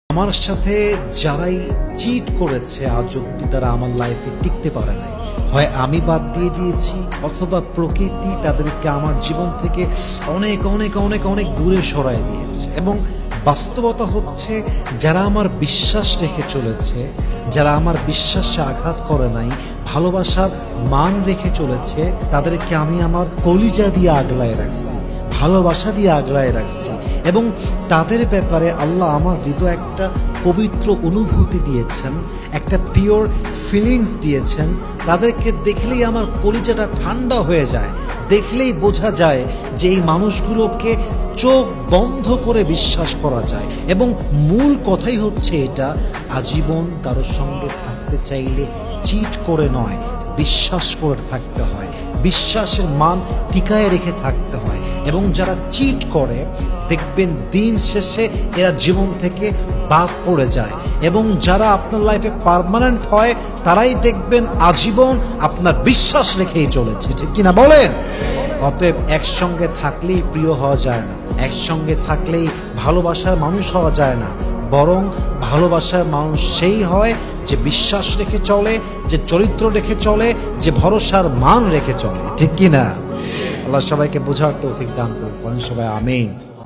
আমার সাথে যারাই চিট করেছে আজ অব্দি তারা আমার লাইফে টিকতে পারে নাই। হয় আমি বাদ দিয়ে দিয়েছি অথবা প্রকৃতি তাদেরকে আমার জীবন থেকে অনেক অনেক অনেক অনেক দূরে সরায় দিয়েছে। এবং বাস্তবতা হচ্ছে যারা আমার বিশ্বাস রেখে চলেছে, যারা আমার বিশ্বাসে আঘাত করে নাই, ভালোবাসার মান রেখে চলেছে, তাদেরকে আমি আমার কলিজা দিয়ে আগলায় রাখছি, ভালোবাসা দিয়ে আগলায় রাখছি। এবং তাদের ব্যাপারে আল্লাহ আমার হৃদয় একটা পবিত্র অনুভূতি দিয়েছেন, একটা পিওর ফিলিংস দিয়েছেন। তাদেরকে দেখলেই আমার কলিজাটা ঠান্ডা হয়ে যায়, দেখলেই বোঝা যায় যে এই মানুষগুলোকে চোখ বন্ধ করে বিশ্বাস করা যায়। এবং মূল কথাই হচ্ছে এটা, আজীবন কারোর সঙ্গে থাকতে চাইলে চিট করে নয়, বিশ্বাস করে থাকতে হয়, বিশ্বাসের মান টিকায় রেখে থাকতে হয়। এবং যারা চিট করে দেখবেন দিন শেষে এরা জীবন থেকে বাদ পড়ে যায়। এবং যারা আপনার লাইফে পার্মানেন্ট হয় তারাই দেখবেন আজীবন আপনার বিশ্বাস রেখেই চলেছে, ঠিক কিনা বলেন? অতএব একসঙ্গে থাকলেই প্রিয় হওয়া যায় না, একসঙ্গে থাকলেই ভালোবাসার মানুষ হওয়া যায় না, বরং ভালোবাসার মানুষ সেই হয় যে বিশ্বাস রেখে চলে, যে চরিত্র রেখে চলে, যে ভরসার মান রেখে চলে, ঠিক কিনা? আল্লাহ সবাইকে বোঝার তৌফিক দান করুন, সবাই আমিন।